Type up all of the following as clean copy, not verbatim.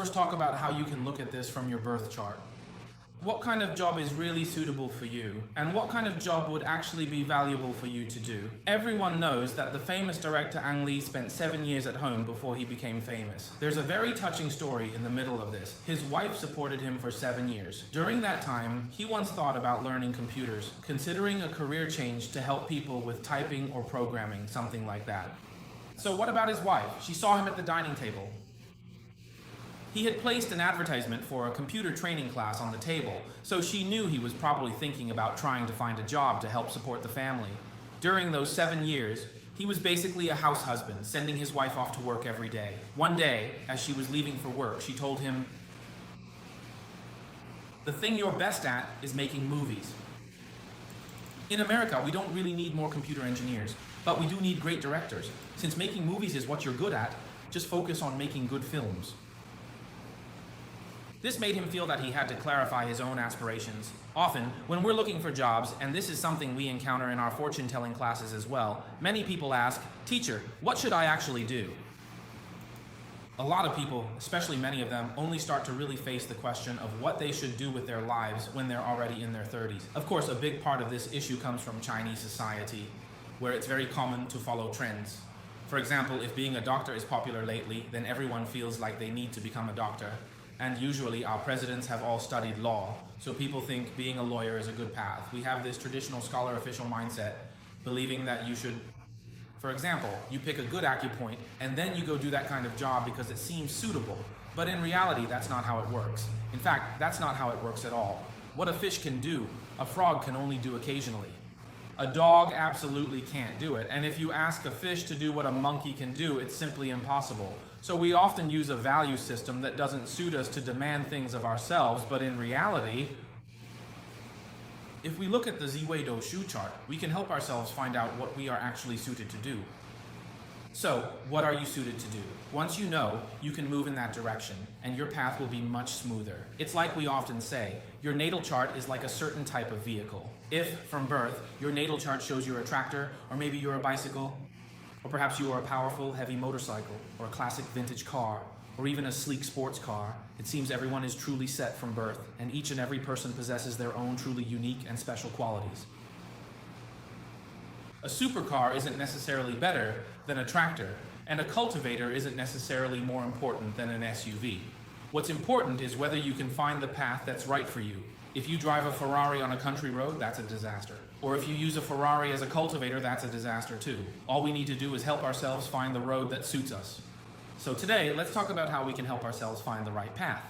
first talk about how you can look at this from your birth chart. What kind of job is really suitable for you, and what kind of job would actually be valuable for you to do? Everyone knows that the famous director Ang Lee spent 7 years at home before he became famous. There's a very touching story in the middle of this. His wife supported him for 7 years. During that time, he once thought about learning computers, considering a career change to help people with typing or programming, something like that. So what about his wife? She saw him at the dining table. He had placed an advertisement for a computer training class on the table, so she knew he was probably thinking about trying to find a job to help support the family. During those 7 years, he was basically a house husband, sending his wife off to work every day. One day, as she was leaving for work, she told him, "The thing you're best at is making movies. In America, we don't really need more computer engineers, but we do need great directors. Since making movies is what you're good at, just focus on making good films." This made him feel that he had to clarify his own aspirations. Often, when we're looking for jobs, and this is something we encounter in our fortune-telling classes as well, many people ask, "Teacher, what should I actually do?" A lot of people, especially many of them, only start to really face the question of what they should do with their lives when they're already in their 30s. Of course, a big part of this issue comes from Chinese society, where it's very common to follow trends. For example, if being a doctor is popular lately, then everyone feels like they need to become a doctor. And usually our presidents have all studied law, so people think being a lawyer is a good path. We have this traditional scholar official mindset, believing that you should, for example, you pick a good acupoint and then you go do that kind of job because it seems suitable. But in reality, that's not how it works. In fact, that's not how it works at all. What a fish can do, a frog can only do occasionally. A dog absolutely can't do it, and if you ask a fish to do what a monkey can do, it's simply impossible. So we often use a value system that doesn't suit us to demand things of ourselves, but in reality, if we look at the Zi Wei Astrology chart, we can help ourselves find out what we are actually suited to do. So, what are you suited to do? Once you know, you can move in that direction, and your path will be much smoother. It's like we often say, your natal chart is like a certain type of vehicle. If, from birth, your natal chart shows you're a tractor, or maybe you're a bicycle, or perhaps you are a powerful, heavy motorcycle, or a classic vintage car, or even a sleek sports car, it seems everyone is truly set from birth, and each and every person possesses their own truly unique and special qualities. A supercar isn't necessarily better than a tractor, and a cultivator isn't necessarily more important than an SUV. What's important is whether you can find the path that's right for you. If you drive a Ferrari on a country road, that's a disaster. Or if you use a Ferrari as a cultivator, that's a disaster too. All we need to do is help ourselves find the road that suits us. So today, let's talk about how we can help ourselves find the right path.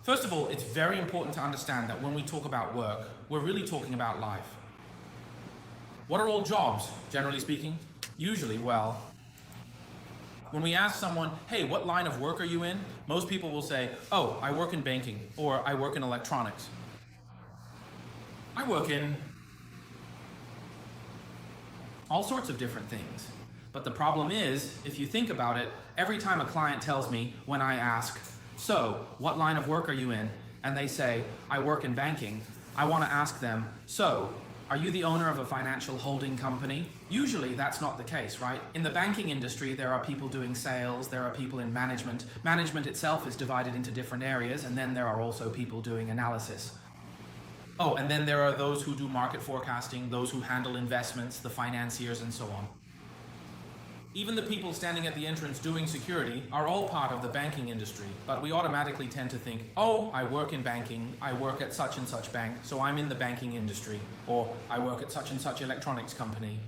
First of all, it's very important to understand that when we talk about work, we're really talking about life. What are all jobs, generally speaking? Usually, well, when we ask someone, "Hey, what line of work are you in?" most people will say, "Oh, I work in banking," or "I work in electronics." I work in all sorts of different things. But the problem is, if you think about it, every time a client tells me when I ask, "So, what line of work are you in?" and they say, "I work in banking," I want to ask them, "So, are you the owner of a financial holding company?" Usually that's not the case, right? In the banking industry, there are people doing sales, there are people in management. Management itself is divided into different areas, and then there are also people doing analysis. Oh, and then there are those who do market forecasting, those who handle investments, the financiers, and so on. Even the people standing at the entrance doing security are all part of the banking industry, but we automatically tend to think, "Oh, I work in banking, I work at such and such bank, so I'm in the banking industry," or "I work at such and such electronics company."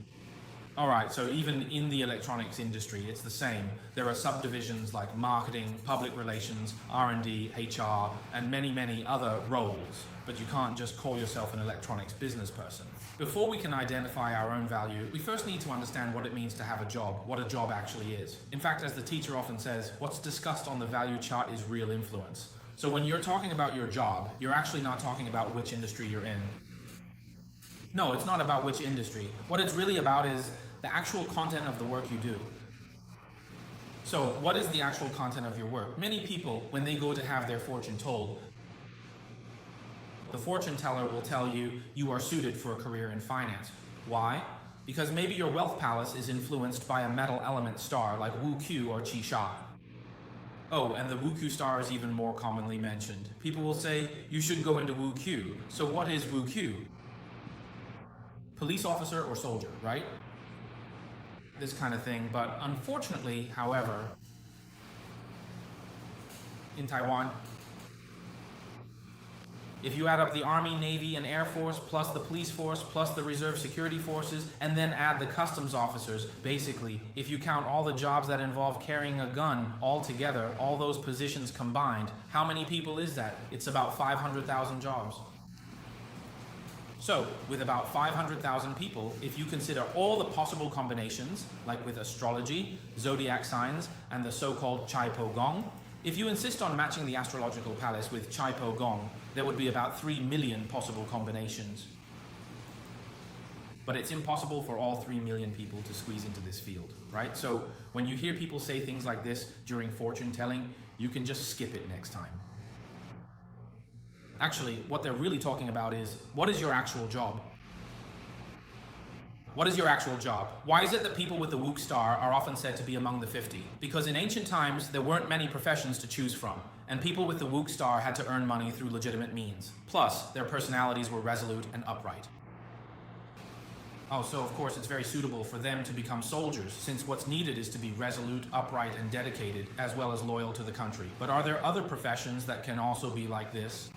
Alright, so even in the electronics industry, it's the same. There are subdivisions like marketing, public relations, R&D, HR, and many, many other roles, but you can't just call yourself an electronics business person. Before we can identify our own value, we first need to understand what it means to have a job, what a job actually is. In fact, as the teacher often says, what's discussed on the value chart is real influence. So when you're talking about your job, you're actually not talking about which industry you're in. No, it's not about which industry. What it's really about is the actual content of the work you do. So, what is the actual content of your work? Many people, when they go to have their fortune told, the fortune teller will tell you you are suited for a career in finance. Why? Because maybe your wealth palace is influenced by a metal element star like Wu Q or Qi Sha. Oh, and the Wuku star is even more commonly mentioned. People will say, you should go into Wuku. So what is Wuku? Police officer or soldier, right? This kind of thing. But unfortunately, however, in Taiwan, if you add up the Army, Navy, and Air Force, plus the police force, plus the reserve security forces, and then add the customs officers, basically, if you count all the jobs that involve carrying a gun all together, all those positions combined, how many people is that? It's about 500,000 jobs. So, with about 500,000 people, if you consider all the possible combinations, like with astrology, zodiac signs, and the so-called Chai Po Gong, if you insist on matching the astrological palace with Chai Po Gong, there would be about 3 million possible combinations. But it's impossible for all 3 million people to squeeze into this field, right? So when you hear people say things like this during fortune telling, you can just skip it next time. Actually, what they're really talking about is, what is your actual job? What is your actual job? Why is it that people with the Wook star are often said to be among the 50? Because in ancient times, there weren't many professions to choose from, and people with the Wook star had to earn money through legitimate means. Plus, their personalities were resolute and upright. Oh, so of course it's very suitable for them to become soldiers, since what's needed is to be resolute, upright, and dedicated, as well as loyal to the country. But are there other professions that can also be like this?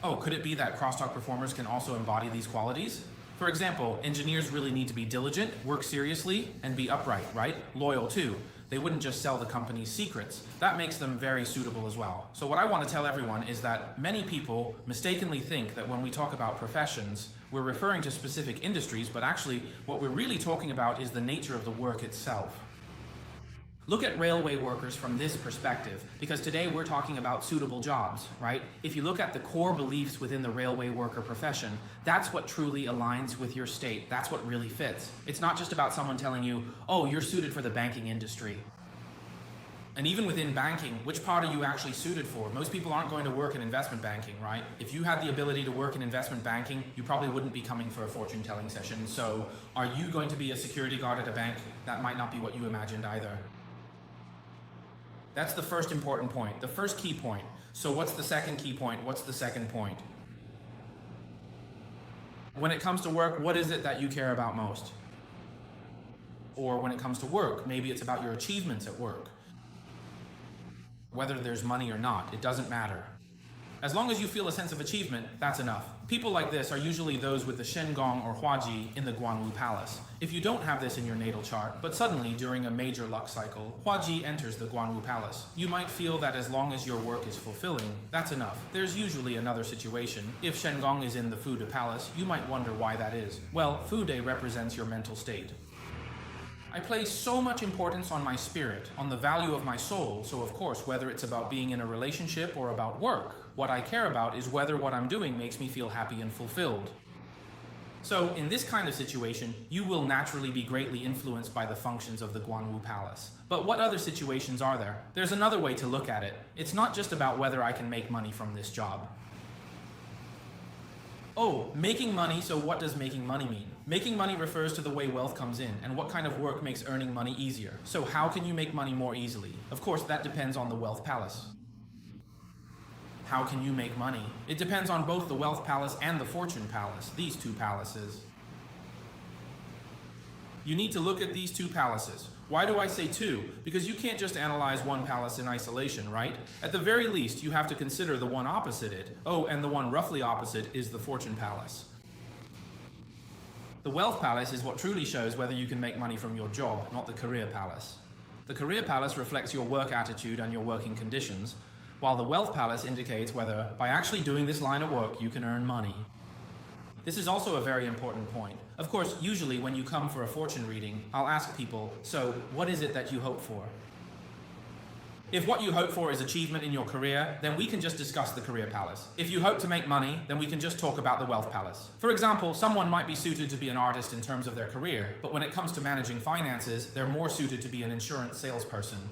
Oh, could it be that crosstalk performers can also embody these qualities? For example, engineers really need to be diligent, work seriously, and be upright, right? Loyal too. They wouldn't just sell the company's secrets. That makes them very suitable as well. So what I want to tell everyone is that many people mistakenly think that when we talk about professions, we're referring to specific industries, but actually what we're really talking about is the nature of the work itself. Look at railway workers from this perspective, because today we're talking about suitable jobs, right? If you look at the core beliefs within the railway worker profession, that's what truly aligns with your state. That's what really fits. It's not just about someone telling you, oh, you're suited for the banking industry. And even within banking, which part are you actually suited for? Most people aren't going to work in investment banking, right? If you had the ability to work in investment banking, you probably wouldn't be coming for a fortune telling session. So are you going to be a security guard at a bank? That might not be what you imagined either. That's the first important point, the first key point. So what's the second key point? What's the second point? When it comes to work, what is it that you care about most? Or when it comes to work, maybe it's about your achievements at work. Whether there's money or not, it doesn't matter. As long as you feel a sense of achievement, that's enough. People like this are usually those with the Shen Gong or Huaji in the Guanwu Palace. If you don't have this in your natal chart, but suddenly during a major luck cycle, Huaji enters the Guanwu Palace, you might feel that as long as your work is fulfilling, that's enough. There's usually another situation. If Shen Gong is in the Fude Palace, you might wonder why that is. Well, Fude represents your mental state. I place so much importance on my spirit, on the value of my soul, so of course, whether it's about being in a relationship or about work, what I care about is whether what I'm doing makes me feel happy and fulfilled. So, in this kind of situation, you will naturally be greatly influenced by the functions of the Guanwu Palace. But what other situations are there? There's another way to look at it. It's not just about whether I can make money from this job. Oh, making money, so what does making money mean? Making money refers to the way wealth comes in and what kind of work makes earning money easier. So how can you make money more easily? Of course, that depends on the wealth palace. How can you make money? It depends on both the wealth palace and the fortune palace, these two palaces. You need to look at these two palaces. Why do I say two? Because you can't just analyze one palace in isolation, right? At the very least, you have to consider the one opposite it. Oh, and the one roughly opposite is the fortune palace. The wealth palace is what truly shows whether you can make money from your job, not the career palace. The career palace reflects your work attitude and your working conditions, while the wealth palace indicates whether, by actually doing this line of work, you can earn money. This is also a very important point. Of course, usually when you come for a fortune reading, I'll ask people, so what is it that you hope for? If what you hope for is achievement in your career, then we can just discuss the career palace. If you hope to make money, then we can just talk about the wealth palace. For example, someone might be suited to be an artist in terms of their career, but when it comes to managing finances, they're more suited to be an insurance salesperson.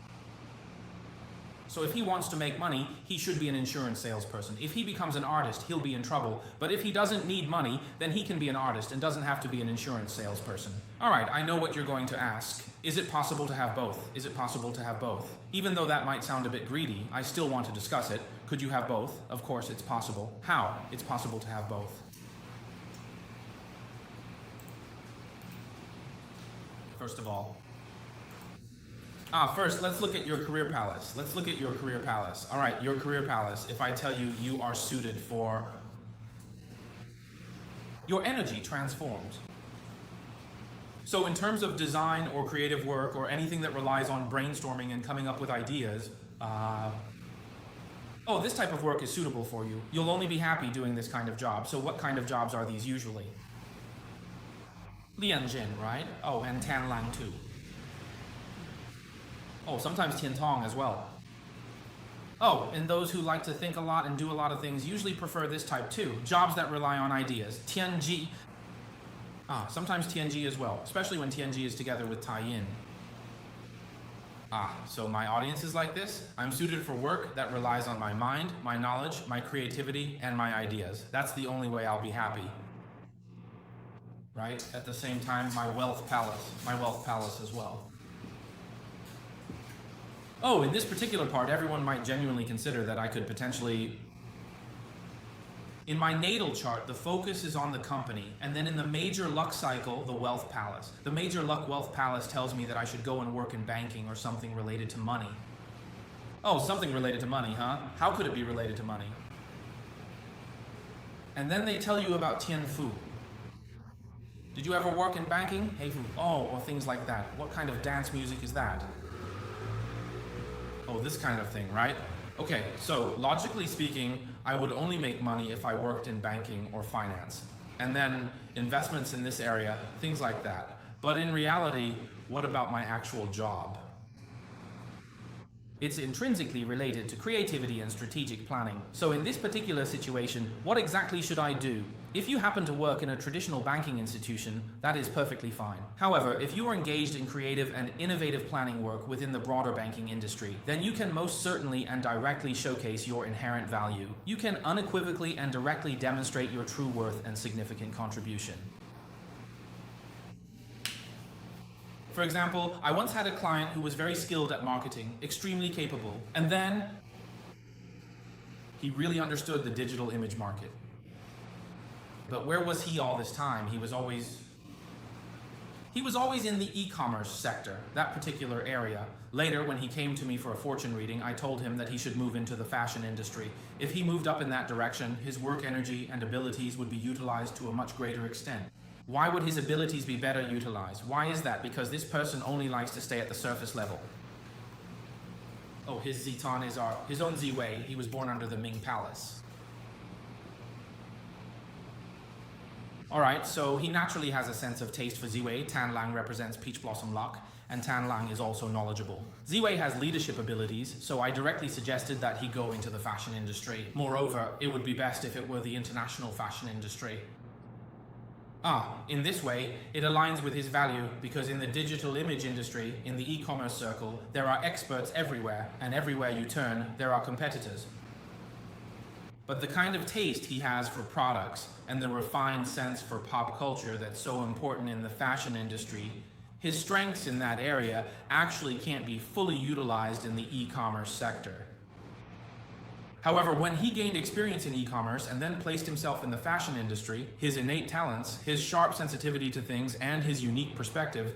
So if he wants to make money, he should be an insurance salesperson. If he becomes an artist, he'll be in trouble. But if he doesn't need money, then he can be an artist and doesn't have to be an insurance salesperson. All right, I know what you're going to ask. Is it possible to have both? Is it possible to have both? Even though that might sound a bit greedy, I still want to discuss it. Could you have both? Of course it's possible. How? It's possible to have both. First of all, first, let's look at your career palace. Let's look at your career palace. All right, your career palace. If I tell you you are suited for your energy transforms. So in terms of design or creative work or anything that relies on brainstorming and coming up with ideas, this type of work is suitable for you. You'll only be happy doing this kind of job. So what kind of jobs are these usually? Lianjin, right? Oh, and Tanlang too. Oh, sometimes Tiantong as well. Oh, and those who like to think a lot and do a lot of things usually prefer this type too. Jobs that rely on ideas. Tianji. Sometimes Tianji as well, especially when Tianji is together with Tai-Yin. So my audience is like this. I'm suited for work that relies on my mind, my knowledge, my creativity, and my ideas. That's the only way I'll be happy. Right? At the same time, my wealth palace as well. Oh, in this particular part, everyone might genuinely consider that I could potentially... In my natal chart, the focus is on the company, and then in the major luck cycle, the wealth palace. The major luck wealth palace tells me that I should go and work in banking or something related to money. Oh, something related to money, huh? How could it be related to money? And then they tell you about Tianfu. Did you ever work in banking? Heifu. Oh, or things like that. What kind of dance music is that? Oh, this kind of thing, right? Okay, so logically speaking, I would only make money if I worked in banking or finance. And then investments in this area, things like that. But in reality, what about my actual job? It's intrinsically related to creativity and strategic planning. So in this particular situation, what exactly should I do? If you happen to work in a traditional banking institution, that is perfectly fine. However, if you are engaged in creative and innovative planning work within the broader banking industry, then you can most certainly and directly showcase your inherent value. You can unequivocally and directly demonstrate your true worth and significant contribution. For example, I once had a client who was very skilled at marketing, extremely capable, and then he really understood the digital image market. But where was he all this time? He was always in the e-commerce sector, that particular area. Later, when he came to me for a fortune reading, I told him that he should move into the fashion industry. If he moved up in that direction, his work energy and abilities would be utilized to a much greater extent. Why would his abilities be better utilized? Why is that? Because this person only likes to stay at the surface level. Oh, his Zitan is his own Zi Wei. He was born under the Ming Palace. All right, so he naturally has a sense of taste for Zi Wei. Tan Lang represents peach blossom luck, and Tan Lang is also knowledgeable. Zi Wei has leadership abilities, so I directly suggested that he go into the fashion industry. Moreover, it would be best if it were the international fashion industry. In this way, it aligns with his value because in the digital image industry, in the e-commerce circle, there are experts everywhere, and everywhere you turn, there are competitors. But the kind of taste he has for products and the refined sense for pop culture that's so important in the fashion industry, his strengths in that area actually can't be fully utilized in the e-commerce sector. However, when he gained experience in e-commerce and then placed himself in the fashion industry, his innate talents, his sharp sensitivity to things, and his unique perspective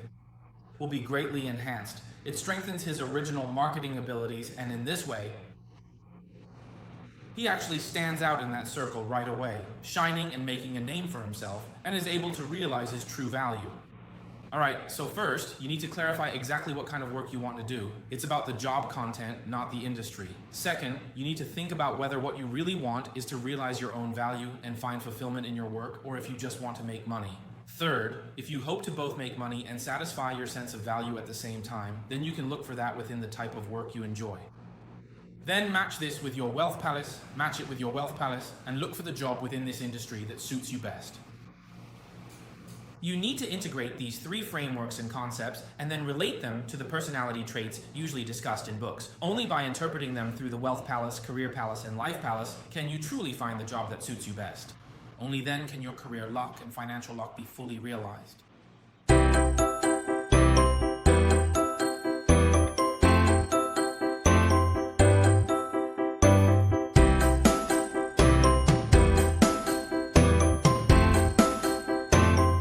will be greatly enhanced. It strengthens his original marketing abilities, and in this way, he actually stands out in that circle right away, shining and making a name for himself, and is able to realize his true value. All right, so first, you need to clarify exactly what kind of work you want to do. It's about the job content, not the industry. Second, you need to think about whether what you really want is to realize your own value and find fulfillment in your work, or if you just want to make money. Third, if you hope to both make money and satisfy your sense of value at the same time, then you can look for that within the type of work you enjoy. Then match this with your wealth palace, match it with your wealth palace, and look for the job within this industry that suits you best. You need to integrate these three frameworks and concepts and then relate them to the personality traits usually discussed in books. Only by interpreting them through the Wealth Palace, Career Palace, and Life Palace can you truly find the job that suits you best. Only then can your career luck and financial luck be fully realized.